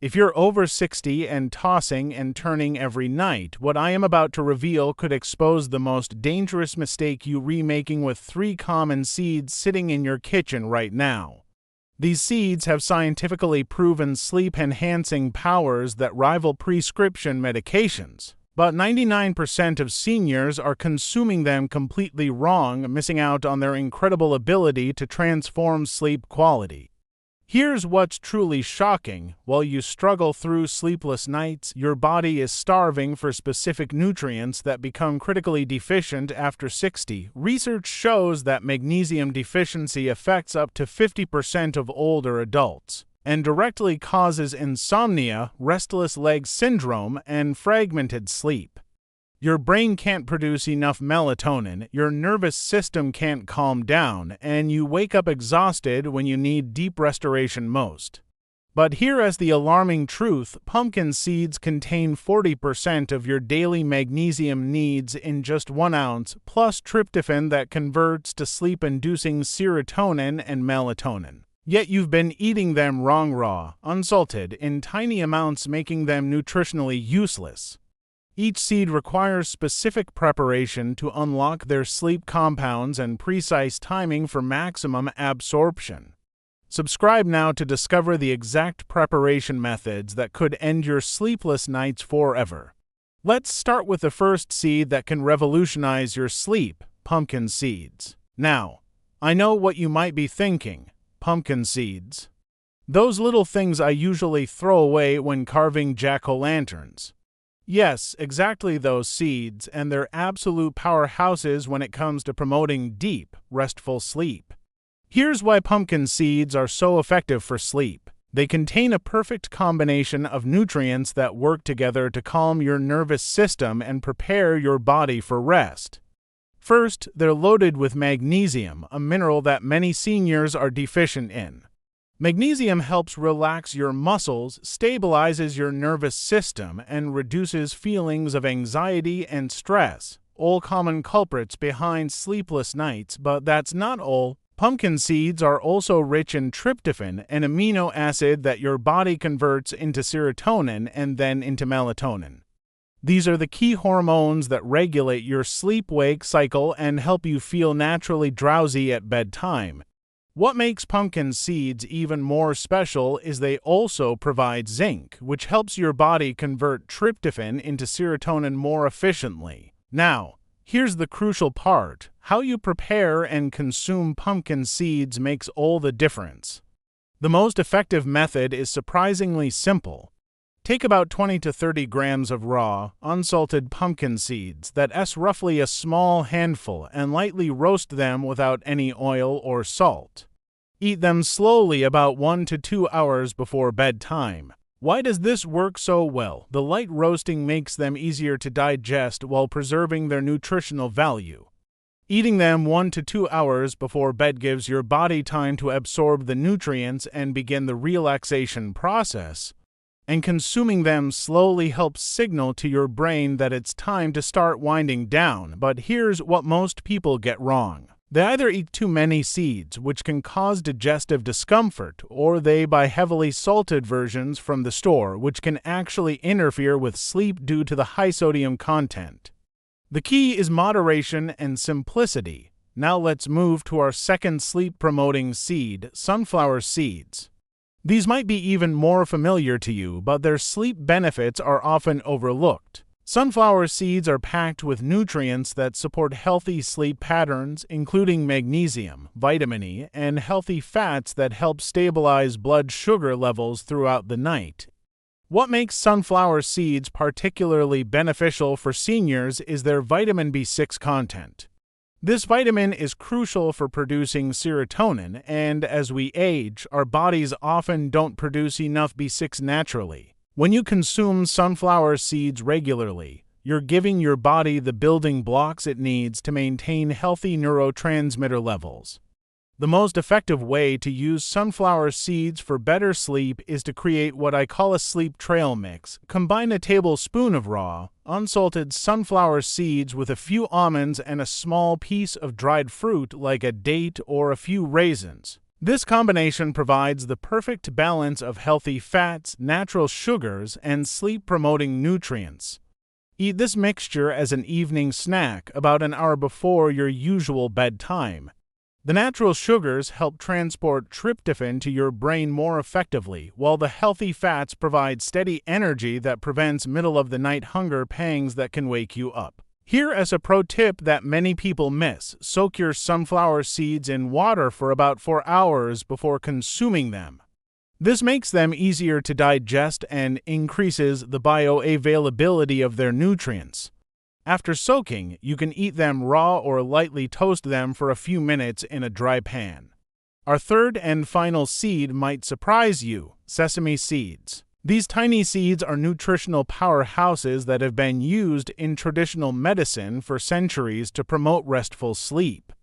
If you're over 60 and tossing and turning every night, what I am about to reveal could expose the most dangerous mistake you're remaking with 3 common seeds sitting in your kitchen right now. These seeds have scientifically proven sleep-enhancing powers that rival prescription medications. But 99% of seniors are consuming them completely wrong, missing out on their incredible ability to transform sleep quality. Here's what's truly shocking. While you struggle through sleepless nights, your body is starving for specific nutrients that become critically deficient after 60. Research shows that magnesium deficiency affects up to 50% of older adults and directly causes insomnia, restless leg syndrome, and fragmented sleep. Your brain can't produce enough melatonin, your nervous system can't calm down, and you wake up exhausted when you need deep restoration most. But here is the alarming truth: pumpkin seeds contain 40% of your daily magnesium needs in just 1 ounce, plus tryptophan that converts to sleep-inducing serotonin and melatonin. Yet you've been eating them raw, unsalted, in tiny amounts, making them nutritionally useless. Each seed requires specific preparation to unlock their sleep compounds and precise timing for maximum absorption. Subscribe now to discover the exact preparation methods that could end your sleepless nights forever. Let's start with the first seed that can revolutionize your sleep: pumpkin seeds. Now, I know what you might be thinking. Pumpkin seeds. Those little things I usually throw away when carving jack-o'-lanterns. Yes, exactly those seeds, and they're absolute powerhouses when it comes to promoting deep, restful sleep. Here's why pumpkin seeds are so effective for sleep. They contain a perfect combination of nutrients that work together to calm your nervous system and prepare your body for rest. First, they're loaded with magnesium, a mineral that many seniors are deficient in. Magnesium helps relax your muscles, stabilizes your nervous system, and reduces feelings of anxiety and stress, all common culprits behind sleepless nights. But that's not all. Pumpkin seeds are also rich in tryptophan, an amino acid that your body converts into serotonin and then into melatonin. These are the key hormones that regulate your sleep-wake cycle and help you feel naturally drowsy at bedtime. What makes pumpkin seeds even more special is they also provide zinc, which helps your body convert tryptophan into serotonin more efficiently. Now, here's the crucial part: how you prepare and consume pumpkin seeds makes all the difference. The most effective method is surprisingly simple. Take about 20 to 30 grams of raw, unsalted pumpkin seeds, that's roughly a small handful, and lightly roast them without any oil or salt. Eat them slowly about 1 to 2 hours before bedtime. Why does this work so well? The light roasting makes them easier to digest while preserving their nutritional value. Eating them 1 to 2 hours before bed gives your body time to absorb the nutrients and begin the relaxation process. And consuming them slowly helps signal to your brain that it's time to start winding down. But here's what most people get wrong. They either eat too many seeds, which can cause digestive discomfort, or they buy heavily salted versions from the store, which can actually interfere with sleep due to the high sodium content. The key is moderation and simplicity. Now let's move to our second sleep-promoting seed: sunflower seeds. These might be even more familiar to you, but their sleep benefits are often overlooked. Sunflower seeds are packed with nutrients that support healthy sleep patterns, including magnesium, vitamin E, and healthy fats that help stabilize blood sugar levels throughout the night. What makes sunflower seeds particularly beneficial for seniors is their vitamin B6 content. This vitamin is crucial for producing serotonin, and as we age, our bodies often don't produce enough B6 naturally. When you consume sunflower seeds regularly, you're giving your body the building blocks it needs to maintain healthy neurotransmitter levels. The most effective way to use sunflower seeds for better sleep is to create what I call a sleep trail mix. Combine a tablespoon of raw, unsalted sunflower seeds with a few almonds and a small piece of dried fruit like a date or a few raisins. This combination provides the perfect balance of healthy fats, natural sugars, and sleep-promoting nutrients. Eat this mixture as an evening snack about an hour before your usual bedtime. The natural sugars help transport tryptophan to your brain more effectively, while the healthy fats provide steady energy that prevents middle-of-the-night hunger pangs that can wake you up. Here is a pro tip that many people miss. Soak your sunflower seeds in water for about 4 hours before consuming them. This makes them easier to digest and increases the bioavailability of their nutrients. After soaking, you can eat them raw or lightly toast them for a few minutes in a dry pan. Our third and final seed might surprise you: sesame seeds. These tiny seeds are nutritional powerhouses that have been used in traditional medicine for centuries to promote restful sleep.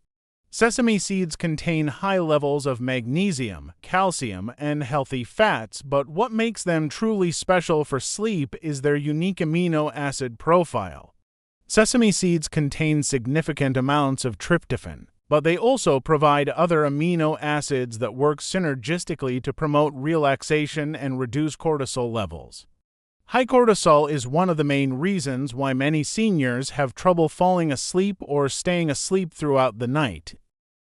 Sesame seeds contain high levels of magnesium, calcium, and healthy fats, but what makes them truly special for sleep is their unique amino acid profile. Sesame seeds contain significant amounts of tryptophan, but they also provide other amino acids that work synergistically to promote relaxation and reduce cortisol levels. High cortisol is one of the main reasons why many seniors have trouble falling asleep or staying asleep throughout the night.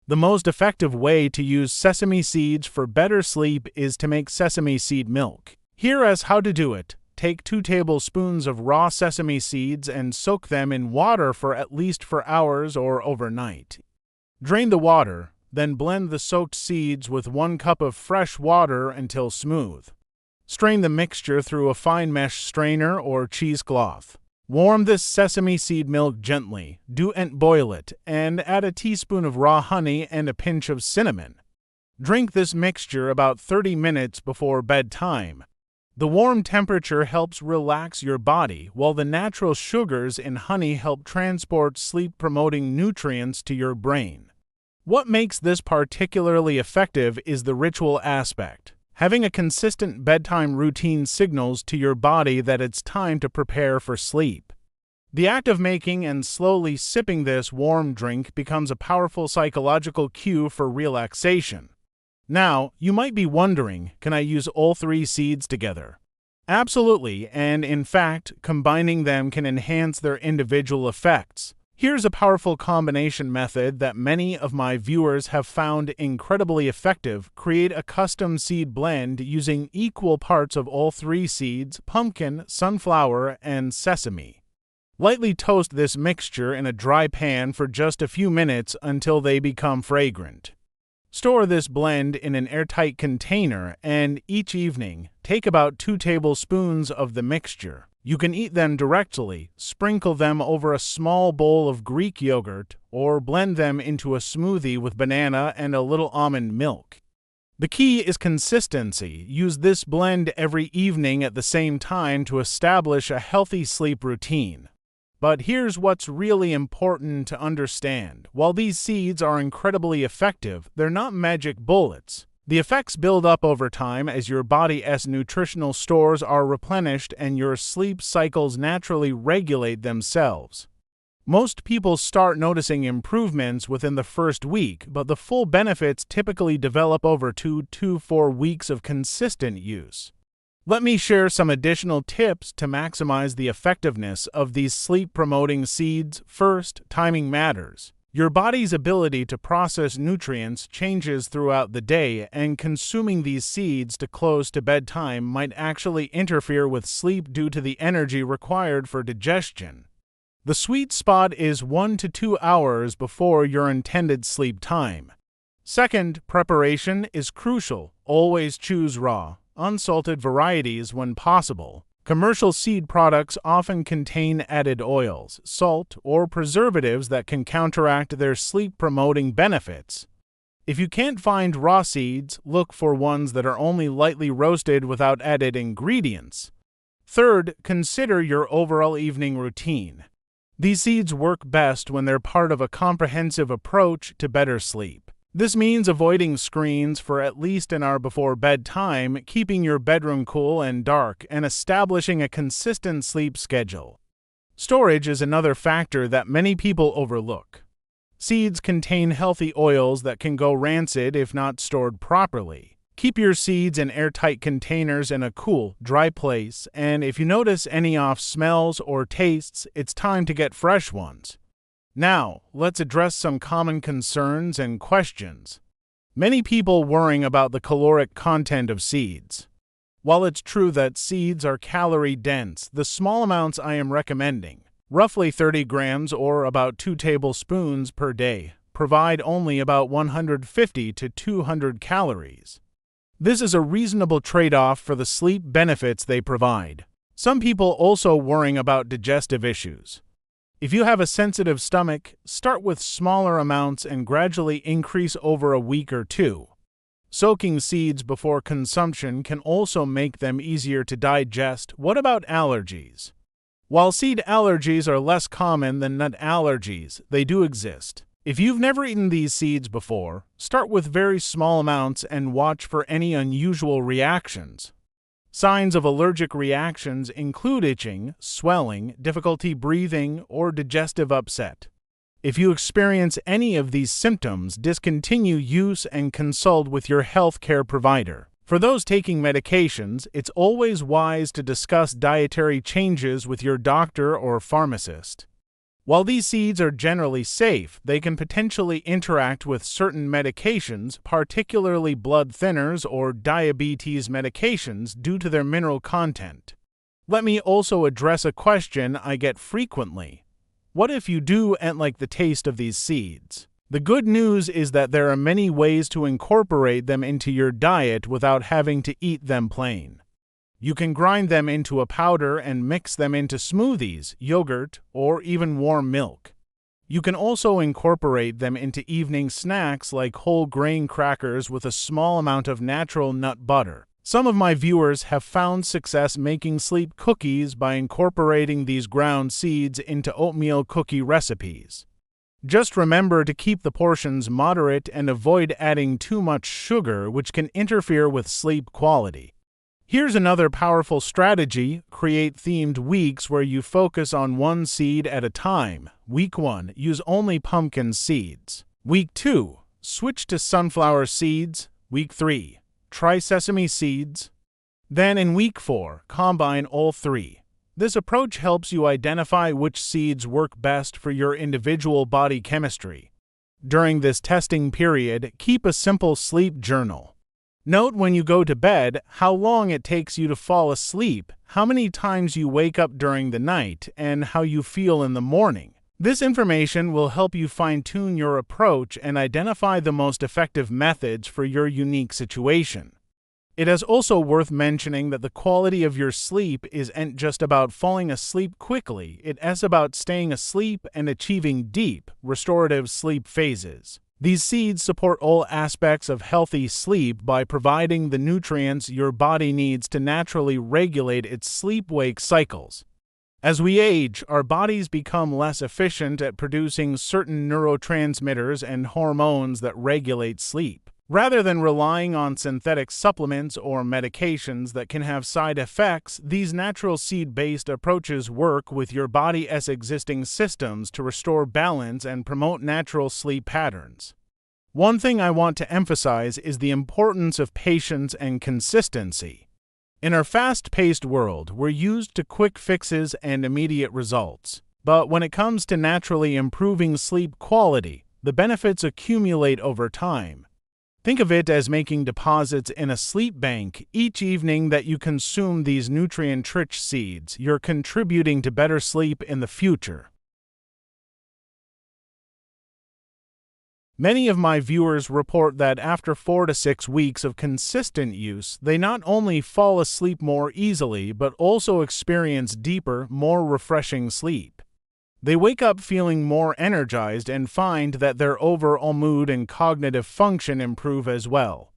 The most effective way to use sesame seeds for better sleep is to make sesame seed milk. Here is how to do it. Take 2 tablespoons of raw sesame seeds and soak them in water for at least 4 hours or overnight. Drain the water, then blend the soaked seeds with 1 cup of fresh water until smooth. Strain the mixture through a fine mesh strainer or cheesecloth. Warm this sesame seed milk gently, do not boil it, and add a teaspoon of raw honey and a pinch of cinnamon. Drink this mixture about 30 minutes before bedtime. The warm temperature helps relax your body, while the natural sugars in honey help transport sleep-promoting nutrients to your brain. What makes this particularly effective is the ritual aspect. Having a consistent bedtime routine signals to your body that it's time to prepare for sleep. The act of making and slowly sipping this warm drink becomes a powerful psychological cue for relaxation. Now, you might be wondering, can I use all 3 seeds together? Absolutely, and in fact, combining them can enhance their individual effects. Here's a powerful combination method that many of my viewers have found incredibly effective. Create a custom seed blend using equal parts of all 3 seeds: pumpkin, sunflower, and sesame. Lightly toast this mixture in a dry pan for just a few minutes until they become fragrant. Store this blend in an airtight container, and each evening, take about 2 tablespoons of the mixture. You can eat them directly, sprinkle them over a small bowl of Greek yogurt, or blend them into a smoothie with banana and a little almond milk. The key is consistency. Use this blend every evening at the same time to establish a healthy sleep routine. But here's what's really important to understand. While these seeds are incredibly effective, they're not magic bullets. The effects build up over time as your body's nutritional stores are replenished and your sleep cycles naturally regulate themselves. Most people start noticing improvements within the first week, but the full benefits typically develop over 2 to 4 weeks of consistent use. Let me share some additional tips to maximize the effectiveness of these sleep-promoting seeds. First, timing matters. Your body's ability to process nutrients changes throughout the day, and consuming these seeds too close to bedtime might actually interfere with sleep due to the energy required for digestion. The sweet spot is 1 to 2 hours before your intended sleep time. Second, preparation is crucial. Always choose raw, unsalted varieties when possible. Commercial seed products often contain added oils, salt, or preservatives that can counteract their sleep-promoting benefits. If you can't find raw seeds, look for ones that are only lightly roasted without added ingredients. Third, consider your overall evening routine. These seeds work best when they're part of a comprehensive approach to better sleep. This means avoiding screens for at least an hour before bedtime, keeping your bedroom cool and dark, and establishing a consistent sleep schedule. Storage is another factor that many people overlook. Seeds contain healthy oils that can go rancid if not stored properly. Keep your seeds in airtight containers in a cool, dry place, and if you notice any off smells or tastes, it's time to get fresh ones. Now, let's address some common concerns and questions. Many people worrying about the caloric content of seeds. While it's true that seeds are calorie-dense, the small amounts I am recommending, roughly 30 grams or about 2 tablespoons per day, provide only about 150 to 200 calories. This is a reasonable trade-off for the sleep benefits they provide. Some people also worrying about digestive issues. If you have a sensitive stomach, start with smaller amounts and gradually increase over a week or two. Soaking seeds before consumption can also make them easier to digest. What about allergies? While seed allergies are less common than nut allergies, they do exist. If you've never eaten these seeds before, start with very small amounts and watch for any unusual reactions. Signs of allergic reactions include itching, swelling, difficulty breathing, or digestive upset. If you experience any of these symptoms, discontinue use and consult with your healthcare provider. For those taking medications, it's always wise to discuss dietary changes with your doctor or pharmacist. While these seeds are generally safe, they can potentially interact with certain medications, particularly blood thinners or diabetes medications, due to their mineral content. Let me also address a question I get frequently. What if you do and like the taste of these seeds? The good news is that there are many ways to incorporate them into your diet without having to eat them plain. You can grind them into a powder and mix them into smoothies, yogurt, or even warm milk. You can also incorporate them into evening snacks like whole grain crackers with a small amount of natural nut butter. Some of my viewers have found success making sleep cookies by incorporating these ground seeds into oatmeal cookie recipes. Just remember to keep the portions moderate and avoid adding too much sugar, which can interfere with sleep quality. Here's another powerful strategy: create themed weeks where you focus on one seed at a time. Week 1, use only pumpkin seeds. Week 2, switch to sunflower seeds. Week 3, try sesame seeds. Then in week 4, combine all 3. This approach helps you identify which seeds work best for your individual body chemistry. During this testing period, keep a simple sleep journal. Note when you go to bed how long it takes you to fall asleep, how many times you wake up during the night, and how you feel in the morning. This information will help you fine-tune your approach and identify the most effective methods for your unique situation. It is also worth mentioning that the quality of your sleep isn't just about falling asleep quickly, it is about staying asleep and achieving deep, restorative sleep phases. These seeds support all aspects of healthy sleep by providing the nutrients your body needs to naturally regulate its sleep-wake cycles. As we age, our bodies become less efficient at producing certain neurotransmitters and hormones that regulate sleep. Rather than relying on synthetic supplements or medications that can have side effects, these natural seed-based approaches work with your body's existing systems to restore balance and promote natural sleep patterns. One thing I want to emphasize is the importance of patience and consistency. In our fast-paced world, we're used to quick fixes and immediate results. But when it comes to naturally improving sleep quality, the benefits accumulate over time. Think of it as making deposits in a sleep bank. Each evening that you consume these nutrient-rich seeds, you're contributing to better sleep in the future. Many of my viewers report that after 4 to 6 weeks of consistent use, they not only fall asleep more easily, but also experience deeper, more refreshing sleep. They wake up feeling more energized and find that their overall mood and cognitive function improve as well.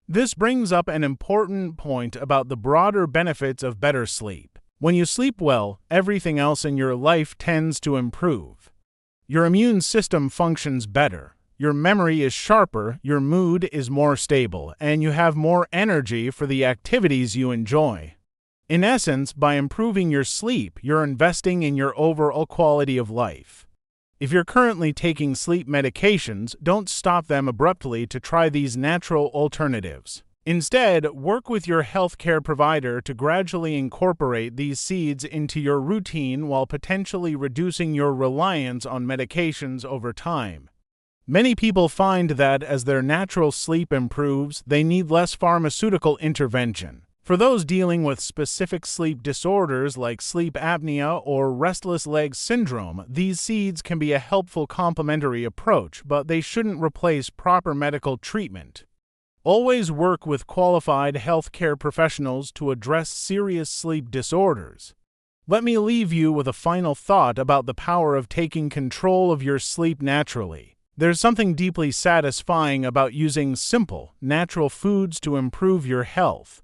This brings up an important point about the broader benefits of better sleep. When you sleep well, everything else in your life tends to improve. Your immune system functions better, your memory is sharper, your mood is more stable, and you have more energy for the activities you enjoy. In essence, by improving your sleep, you're investing in your overall quality of life. If you're currently taking sleep medications, don't stop them abruptly to try these natural alternatives. Instead, work with your healthcare provider to gradually incorporate these seeds into your routine while potentially reducing your reliance on medications over time. Many people find that as their natural sleep improves, they need less pharmaceutical intervention. For those dealing with specific sleep disorders like sleep apnea or restless leg syndrome, these seeds can be a helpful complementary approach, but they shouldn't replace proper medical treatment. Always work with qualified healthcare professionals to address serious sleep disorders. Let me leave you with a final thought about the power of taking control of your sleep naturally. There's something deeply satisfying about using simple, natural foods to improve your health.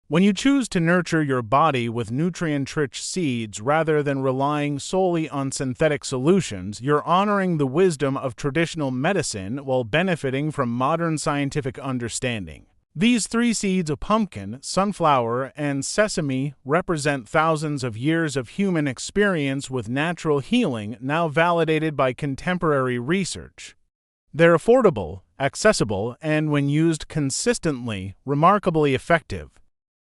When you choose to nurture your body with nutrient-rich seeds rather than relying solely on synthetic solutions, you're honoring the wisdom of traditional medicine while benefiting from modern scientific understanding. These 3 seeds of pumpkin, sunflower, and sesame represent thousands of years of human experience with natural healing now validated by contemporary research. They're affordable, accessible, and when used consistently, remarkably effective.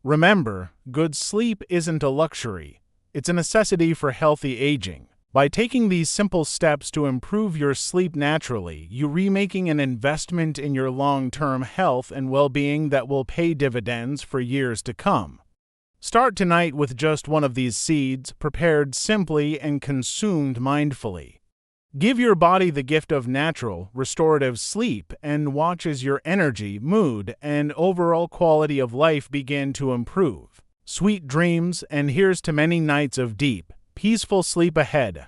Remember, good sleep isn't a luxury. It's a necessity for healthy aging. By taking these simple steps to improve your sleep naturally, you're making an investment in your long-term health and well-being that will pay dividends for years to come. Start tonight with just one of these seeds, prepared simply and consumed mindfully. Give your body the gift of natural, restorative sleep and watch as your energy, mood, and overall quality of life begin to improve. Sweet dreams, and here's to many nights of deep, peaceful sleep ahead.